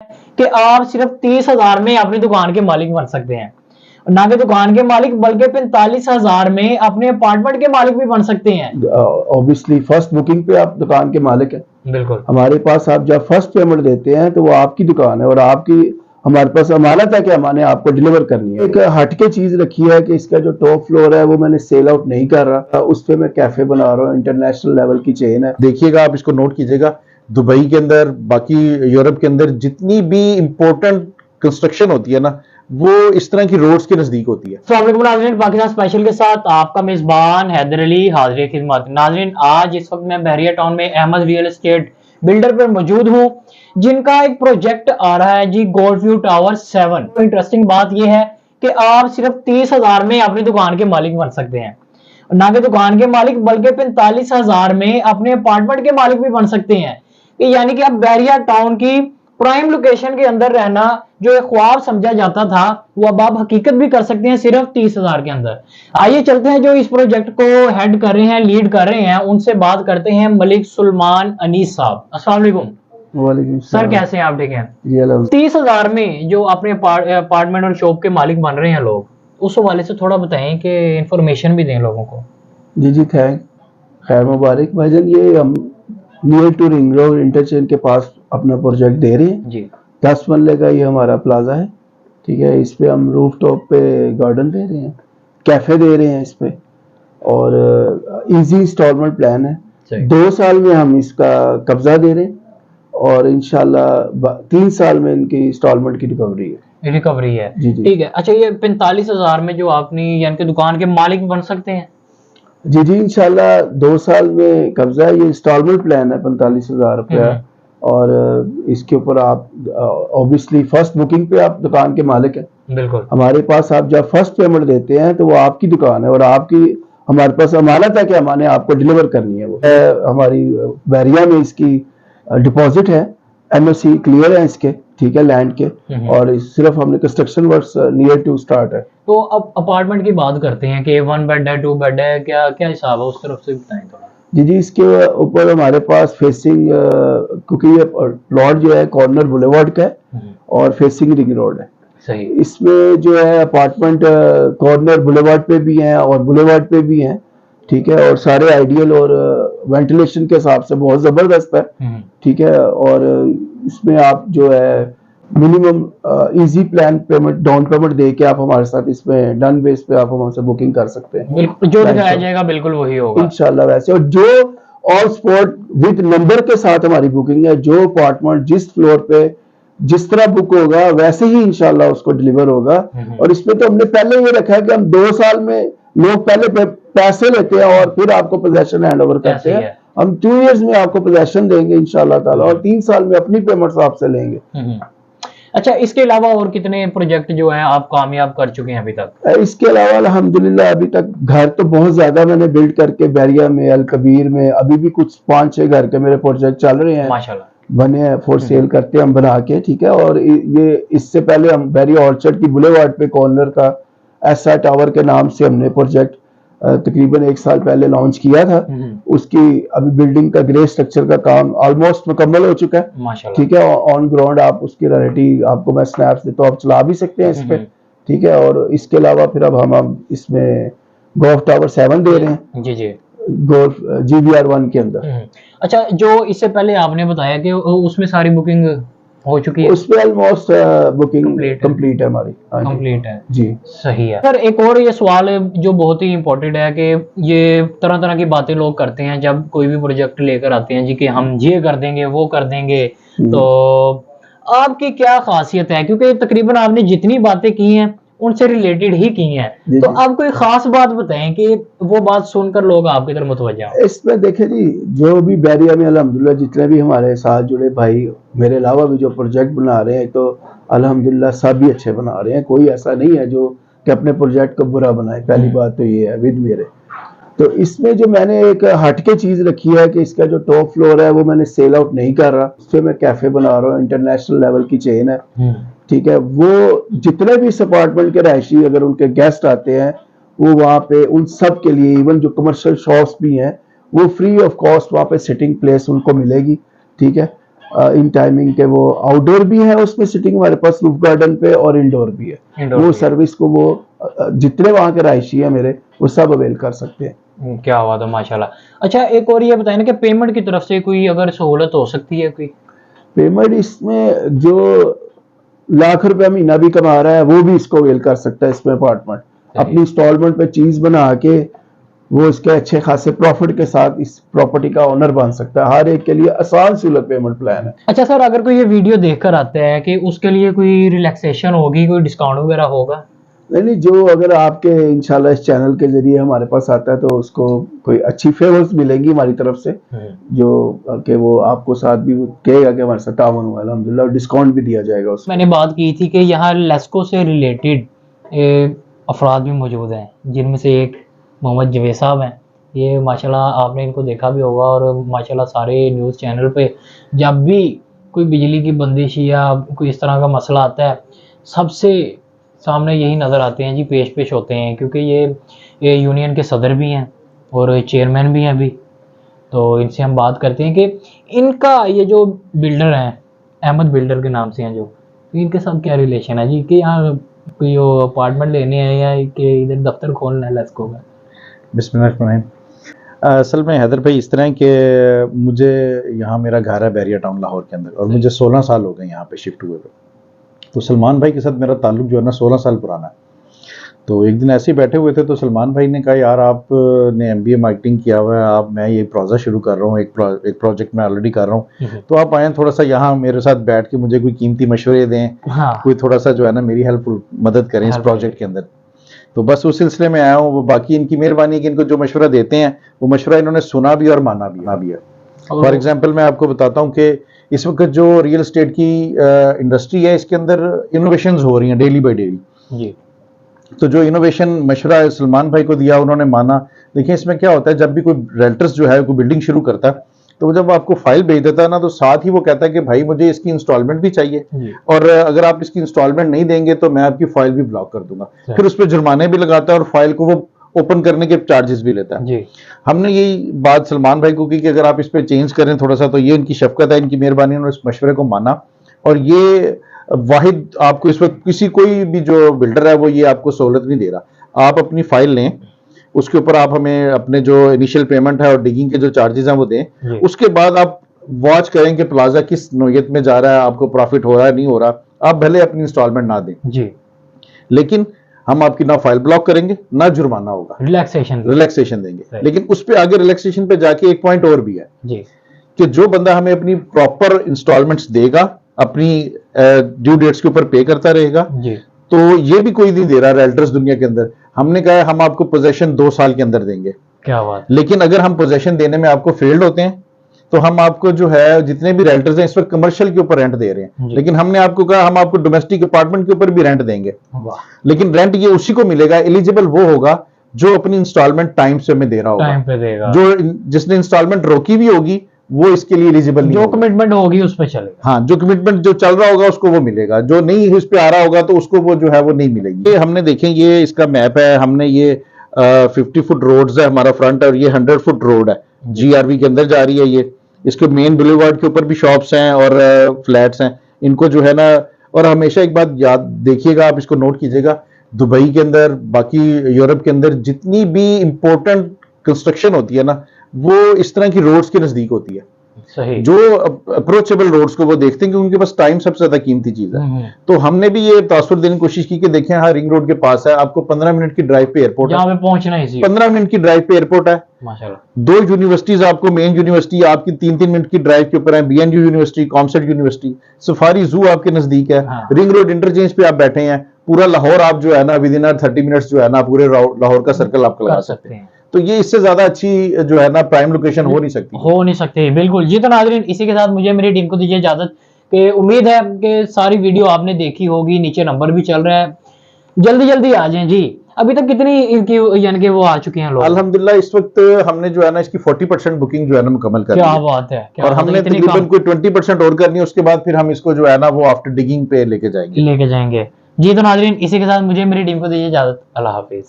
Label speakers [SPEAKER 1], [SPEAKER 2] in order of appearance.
[SPEAKER 1] कि आप सिर्फ 30,000 में अपनी दुकान के मालिक बन सकते हैं। ना कि दुकान के मालिक बल्कि 45,000 में अपने अपार्टमेंट के मालिक भी बन सकते हैं।
[SPEAKER 2] ऑब्वियसली फर्स्ट बुकिंग पे आप दुकान के मालिक हैं।
[SPEAKER 1] बिल्कुल
[SPEAKER 2] हमारे पास आप जब फर्स्ट पेमेंट देते हैं तो वो आपकी दुकान है और आपकी हमारे पास अमानत है कि हमने आपको डिलीवर करनी है। एक हटके चीज रखी है कि इसका जो टॉप फ्लोर है वो मैंने सेल आउट नहीं कर रहा, उस पे मैं कैफे बना रहा हूँ। इंटरनेशनल लेवल की चेन है।
[SPEAKER 3] देखिएगा, आप इसको नोट कीजिएगा, दुबई के अंदर, बाकी यूरोप के अंदर जितनी भी इंपॉर्टेंट कंस्ट्रक्शन होती है ना, वो इस तरह की रोड्स के नजदीक होती है।
[SPEAKER 1] अस्सलाम वालेकुम नाज़रीन, पाकिस्तान स्पेशल के साथ आपका मेजबान हैदर अली हाजिर खिदमत। नाज़रीन, आज इस वक्त मैं बहरिया टाउन में अहमद रियल एस्टेट बिल्डर पर मौजूद हूँ, जिनका एक प्रोजेक्ट आ रहा है जी, गोल्ड व्यू टावर 7। तो इंटरेस्टिंग बात यह है कि आप सिर्फ 30,000 में अपनी दुकान के मालिक बन सकते हैं। ना कि दुकान के मालिक बल्कि 45,000 में अपने अपार्टमेंट के मालिक भी बन सकते हैं। यानी कि अब बहरिया टाउन की प्राइम लोकेशन के अंदर रहना जो एक ख्वाब समझा जाता था, वो अब आप हकीकत भी कर सकते हैं सिर्फ 30,000 के अंदर। आइए चलते हैं, जो इस प्रोजेक्ट को हेड कर रहे हैं, लीड कर रहे हैं, उनसे बात करते हैं। मलिक सुलेमान अनीस साहब, अस्सलाम वालेकुम।
[SPEAKER 2] वालेकुम
[SPEAKER 1] सर, कैसे हैं आप? ठीक हैं।
[SPEAKER 2] जी।
[SPEAKER 1] 30,000 में जो अपने अपार्टमेंट और शॉप के मालिक बन रहे हैं लोग, उस हवाले से थोड़ा बताएं कि इंफॉर्मेशन भी दें लोगों को।
[SPEAKER 2] जी थैंक खैर मुबारक भाईजान। ये हम near to ring road interchange के पास अपना प्रोजेक्ट दे रहे हैं
[SPEAKER 1] जी।
[SPEAKER 2] 10 मरले का ये हमारा प्लाजा है। ठीक है, इस पे हम रूफ टॉप पे गार्डन दे रहे हैं, कैफे दे रहे हैं इस पे, और इजी इंस्टॉलमेंट प्लान है। 2 साल में हम इसका कब्जा दे रहे हैं और इंशाल्लाह 3 साल में इनकी इंस्टॉलमेंट की
[SPEAKER 1] रिकवरी है।
[SPEAKER 2] जी।
[SPEAKER 1] ठीक है। अच्छा, ये 45,000 में जो अपनी यानी कि दुकान के मालिक बन सकते हैं?
[SPEAKER 2] जी इंशाल्लाह 2 साल में कब्जा है। ये इंस्टॉलमेंट प्लान है 45,000 रुपया, और इसके ऊपर आप ऑब्वियसली फर्स्ट बुकिंग पे आप दुकान के मालिक हैं।
[SPEAKER 1] बिल्कुल।
[SPEAKER 2] हमारे पास आप जब फर्स्ट पेमेंट देते हैं तो वो आपकी दुकान है और आपकी हमारे पास अमानत है कि हमने आपको डिलीवर करनी है। वो हमारी बहरिया में इसकी डिपॉजिट है, एनओसी क्लियर है इसके, ठीक है, लैंड के, और सिर्फ हमने construction works near to start है।
[SPEAKER 1] तो अब अपार्टमेंट की बात करते हैं कि 1 बेड है, 2 बेड है, क्या क्या हिसाब है, उस तरफ से बताएं थोड़ा।
[SPEAKER 2] जी इसके ऊपर हमारे पास फेसिंग, क्योंकि ये प्लॉट जो है कॉर्नर बुलेवार्ड का है और फेसिंग रिंग रोड है।
[SPEAKER 1] सही।
[SPEAKER 2] इसमें जो है अपार्टमेंट कॉर्नर बुलेवार्ड पे भी हैं और बुलेवार्ड पे भी हैं, ठीक है, और सारे आइडियल और वेंटिलेशन के हिसाब से बहुत जबरदस्त है। ठीक है, और इसमें आप जो है minimum easy plan payment, down payment दे के आप हमारे साथ इसमें डन बेस पे आप हमसे बुकिंग कर सकते हैं।
[SPEAKER 1] बिल्कुल, जो दिखाया जाएगा बिल्कुल वही होगा
[SPEAKER 2] इंशाल्लाह वैसे। और जो ऑन स्पॉट विद नंबर के साथ हमारी बुकिंग है, जो अपार्टमेंट जिस फ्लोर पे जिस तरह बुक होगा वैसे ही इंशाल्लाह उसको डिलीवर होगा। और इसमें तो हमने पहले ये रखा है कि हम 2 साल में, लोग पहले पैसे लेते हैं और फिर आपको पोजेशन हैंड ओवर करते हैं। हम 2 इयर्स में आपको पोजेशन देंगे इंशाल्लाह ताला, और 3 साल में अपनी पेमेंट्स आपसे लेंगे।
[SPEAKER 1] अच्छा, इसके अलावा और कितने प्रोजेक्ट जो है आप कामयाब कर चुके हैं अभी तक?
[SPEAKER 2] इसके अलावा अल्हम्दुलिल्लाह अभी तक घर तो बहुत ज्यादा मैंने बिल्ड करके बहरिया में, अल कबीर में अभी भी कुछ 5-6 घर के मेरे प्रोजेक्ट चल रहे हैं,
[SPEAKER 1] माशाल्लाह,
[SPEAKER 2] बने हैं, फॉर सेल करते हैं हम बना के। ठीक है, और ये इससे पहले हम बहरिया ऑर्चर्ड की बुलेवार्ड पे कॉर्नर का एसआर टावर के नाम से हमने प्रोजेक्ट तकरीबन 1 साल पहले लॉन्च किया था। उसकी अभी बिल्डिंग का ग्रे स्ट्रक्चर का काम ऑलमोस्ट मुकम्मल हो चुका है।
[SPEAKER 1] माशाल्लाह।
[SPEAKER 2] ठीक है, ऑन ग्राउंड आप उसकी रियलिटी आपको मैं स्नैप्स देता हूं, आप चला भी सकते हैं इस पे। ठीक है, और इसके अलावा फिर अब हम इसमें गोल्फ टावर 7 दे रहे हैं। जी गोल्फ GVR 1 के अंदर।
[SPEAKER 1] अच्छा, जो इससे पहले आपने बताया कि उसमें सारी बुकिंग हो चुकी है,
[SPEAKER 2] उसमें ऑलमोस्ट बुकिंग कंप्लीट है हमारी।
[SPEAKER 1] कंप्लीट है
[SPEAKER 2] जी।
[SPEAKER 1] सही है। सर, एक और ये सवाल है जो बहुत ही इंपॉर्टेंट है कि ये तरह तरह की बातें लोग करते हैं जब कोई भी प्रोजेक्ट लेकर आते हैं जी, कि हम ये कर देंगे वो कर देंगे। तो आपकी क्या खासियत है? क्योंकि तकरीबन आपने जितनी बातें की हैं उनसे रिलेटेड ही की हैं, तो आप कोई खास बात बताएं कि वो बात सुनकर लोग आपकी तरफ मुतवज्जा हों।
[SPEAKER 2] इसमें देखें जी, जो भी बहरिया में अल्हम्दुलिल्लाह जितने भी हमारे साथ जुड़े भाई मेरे अलावा भी जो प्रोजेक्ट बना रहे हैं, तो अल्हम्दुलिल्लाह सब भी अच्छे बना रहे हैं। कोई ऐसा नहीं है जो कि अपने प्रोजेक्ट को बुरा बनाए। पहली बात तो ये है विद मेरे। तो इसमें जो मैंने एक हटके चीज रखी है कि इसका जो टॉप फ्लोर है वो मैंने सेल आउट नहीं कर रहा, उस पर मैं कैफे बना रहा हूँ, इंटरनेशनल लेवल की चेन है। ठीक है, वो जितने भी इस अपार्टमेंट के रहायशी अगर उनके गेस्ट आते हैं, वो वहाँ पे उन सब के लिए, इवन जो कमर्शियल शॉप्स भी हैं, वो फ्री ऑफ कॉस्ट वहाँ पे सिटिंग प्लेस उनको मिलेगी। ठीक है, इन टाइमिंग के वो आउटडोर भी है, उसमें सिटिंग हमारे पास रूफ गार्डन पे और इंडोर भी है।
[SPEAKER 1] Indoor
[SPEAKER 2] वो
[SPEAKER 1] भी है।
[SPEAKER 2] सर्विस को वो जितने वहाँ के रहायशी है मेरे, वो सब अवेल कर सकते हैं।
[SPEAKER 1] क्या हुआ था माशाल्लाह। अच्छा एक और ये बताएं ना कि पेमेंट की तरफ से कोई अगर सहूलत हो सकती है कोई?
[SPEAKER 2] पेमेंट इसमें जो लाख रुपया महीना भी कमा रहा है वो भी इसको अवेल कर सकता है। इसमें अपार्टमेंट अपनी इंस्टॉलमेंट पे चीज बना के वो इसके अच्छे खासे प्रॉफिट के साथ इस प्रॉपर्टी का ओनर बन सकता है। हर एक के लिए आसान सुलभ पेमेंट प्लान है।
[SPEAKER 1] अच्छा सर, अगर कोई ये वीडियो देखकर आता है कि उसके लिए कोई रिलैक्सेशन होगी, कोई डिस्काउंट वगैरह होगा?
[SPEAKER 2] नहीं, जो अगर आपके इंशाल्लाह इस चैनल के जरिए हमारे पास आता है तो उसको कोई अच्छी फेवर्स मिलेंगी हमारी तरफ से, जो कि वो आपको साथ भी वो कहेगा कि हमारे साथ तावन हुआ अल्हम्दुलिल्लाह, डिस्काउंट भी दिया जाएगा उसमें।
[SPEAKER 1] मैंने बात की थी कि यहाँ लेस्को से रिलेटेड अफराद भी मौजूद हैं, जिनमें से एक मोहम्मद जवेद साहब हैं। ये माशाल्लाह आपने इनको देखा भी होगा, और माशाल्लाह सारे न्यूज़ चैनल पे जब भी कोई बिजली की बंदिश या कोई इस तरह का मसला आता है, सबसे सामने यही नज़र आते हैं जी, पेश होते हैं, क्योंकि ये यूनियन के सदर भी हैं और चेयरमैन भी हैं अभी। तो इनसे हम बात करते हैं कि इनका ये जो बिल्डर हैं, अहमद बिल्डर के नाम से हैं जो, तो इनके साथ क्या रिलेशन है जी, कि यहाँ कोई अपार्टमेंट लेने हैं या कि इधर दफ्तर खोलना है लेस्को का?
[SPEAKER 3] बिस्मिल्लाह। असल में हैदर भाई इस तरह है कि मुझे यहाँ मेरा घर है बैरिया टाउन लाहौर के अंदर, और मुझे 16 साल हो गए यहाँ पे शिफ्ट हुए हुए। तो सलमान भाई के साथ मेरा ताल्लुक जो है ना 16 साल पुराना है। तो एक दिन ऐसे ही बैठे हुए थे तो सलमान भाई ने कहा यार आपने MBA मार्केटिंग किया हुआ है, मैं ये प्रोजेक्ट शुरू कर रहा हूँ, एक प्रोजेक्ट मैं ऑलरेडी कर रहा हूँ, तो आप आए थोड़ा सा यहाँ मेरे साथ बैठ के मुझे कोई कीमती मशवरे दें,
[SPEAKER 1] हाँ।
[SPEAKER 3] कोई थोड़ा सा जो है ना मेरी हेल्पफुल मदद करें इस प्रोजेक्ट के अंदर। तो बस उस सिलसिले में आया हूँ। वो बाकी इनकी मेहरबानी है कि इनको जो मशवरा देते हैं वो मशवरा इन्होंने सुना भी और माना भी है। फॉर एग्जाम्पल मैं आपको बताता हूँ कि इस वक्त जो रियल एस्टेट की इंडस्ट्री है, इसके अंदर इनोवेशंस हो रही हैं डेली बाय डेली
[SPEAKER 1] जी।
[SPEAKER 3] तो जो इनोवेशन मशवरा सलमान भाई को दिया उन्होंने माना। देखिए इसमें क्या होता है, जब भी कोई रेंटर्स जो है कोई बिल्डिंग शुरू करता है तो वो जब आपको फाइल भेज देता है ना, तो साथ ही वो कहता है कि भाई मुझे इसकी इंस्टॉलमेंट भी चाहिए, और अगर आप इसकी इंस्टॉलमेंट नहीं देंगे तो मैं आपकी फाइल भी ब्लॉक कर दूंगा। फिर उस पर जुर्माने भी लगाता है और फाइल को वो ओपन करने के चार्जेस भी लेता है जी। हमने यही बात सलमान भाई को की कि अगर आप इस पर चेंज करें थोड़ा सा, तो ये इनकी शफकत है, इनकी मेहरबानी, उन्होंने इस मशवरे को माना। और ये वाहिद आपको इस वक्त किसी कोई भी जो बिल्डर है वो ये आपको सहूलत नहीं दे रहा। आप अपनी फाइल लें, उसके ऊपर आप हमें अपने जो इनिशियल पेमेंट है और डिगिंग के जो चार्जेस हैं वो दें, उसके बाद आप वॉच करें कि प्लाजा किस नोयत में जा रहा है, आपको प्रॉफिट हो रहा है नहीं हो रहा, आप भले अपनी इंस्टॉलमेंट ना दें जी, लेकिन हम आपकी ना फाइल ब्लॉक करेंगे ना जुर्माना होगा, रिलैक्सेशन देंगे। लेकिन उस पे आगे रिलैक्सेशन पे जाके एक पॉइंट और भी है जी, कि जो बंदा हमें अपनी प्रॉपर इंस्टॉलमेंट्स देगा, अपनी ड्यू डेट्स के ऊपर पे करता रहेगा जी, तो ये भी कोई नहीं दे रहा रेंटर्स दुनिया के अंदर। हमने कहा हम आपको पोजेशन 2 साल के अंदर देंगे, क्या बात। लेकिन अगर हम पोजेशन देने में आपको फेल्ड होते हैं तो हम आपको जो है जितने भी रेंटर्स हैं इस पर कमर्शियल के ऊपर रेंट दे रहे हैं, लेकिन हमने आपको कहा हम आपको डोमेस्टिक अपार्टमेंट के ऊपर भी रेंट देंगे, लेकिन रेंट ये उसी को मिलेगा, एलिजिबल वो होगा जो अपनी इंस्टॉलमेंट टाइम से हमें दे रहा होगा, टाइम पे देगा। जो जिसने इंस्टॉलमेंट रोकी भी होगी वो इसके लिए एलिजिबल नहीं, जो कमिटमेंट होगी उस पर चलेगा। हाँ, जो कमिटमेंट जो चल रहा होगा उसको वो मिलेगा, जो नहीं उस पर आ रहा होगा तो उसको वो जो है वो नहीं मिलेगी। ये हमने देखें, ये इसका मैप है, हमने ये 50 फुट रोड्स है हमारा फ्रंट, और ये 100 फुट रोड है, GRV के अंदर जा रही है ये। इसके मेन बुलेवार्ड के ऊपर भी शॉप्स हैं और फ्लैट्स हैं, इनको जो है ना। और हमेशा एक बात याद देखिएगा, आप इसको नोट कीजिएगा, दुबई के अंदर, बाकी यूरोप के अंदर जितनी भी इंपॉर्टेंट कंस्ट्रक्शन होती है ना, वो इस तरह की रोड्स के नजदीक होती है। सही। जो अप्रोचेबल रोड्स को वो देखते हैं कि उनके पास टाइम सबसे ज्यादा कीमती चीज है। तो हमने भी ये तासुर देने की कोशिश की कि देखें, हाँ रिंग रोड के पास है, आपको 15 मिनट की ड्राइव पे एयरपोर्ट है, पहुंचना है, 15 मिनट की ड्राइव पे एयरपोर्ट है माशाल्लाह। 2 यूनिवर्सिटीज आपको, मेन यूनिवर्सिटी आपकी 3-3 मिनट की ड्राइव के ऊपर है, BNU university, COMSATS university, safari जू आपके नजदीक है, रिंग रोड इंटरचेंज पे आप बैठे हैं, पूरा लाहौर आप जो है ना विद इन 30 मिनट्स जो है ना पूरे लाहौर का सर्कल आप लगा सकते हैं। तो ये इससे ज्यादा अच्छी जो है ना प्राइम लोकेशन हो नहीं सकती।
[SPEAKER 1] बिल्कुल जी। तो नाज़रीन, इसी के साथ मुझे मेरी टीम को दीजिए इजाजत, कि उम्मीद है कि सारी वीडियो आपने देखी होगी, नीचे नंबर भी चल रहा है, जल्दी आ जाएं जी। अभी तक कितनी इनकी यानी कि वो आ चुके हैं लोग?
[SPEAKER 3] अल्हम्दुलिल्लाह इस वक्त हमने जो है ना इसकी 40% बुकिंग जो है ना मुकम्मल कर दी है।
[SPEAKER 1] क्या बात है।
[SPEAKER 3] और हमने तकरीबन कोई 20% और करनी है, उसके बाद फिर हम इसको जो है ना वो आफ्टर डिगिंग पे लेके जाएंगे
[SPEAKER 1] जी। तो नाज़रीन, इसी के साथ मुझे मेरी टीम को दीजिए इजाजत। अल्लाह हाफिज।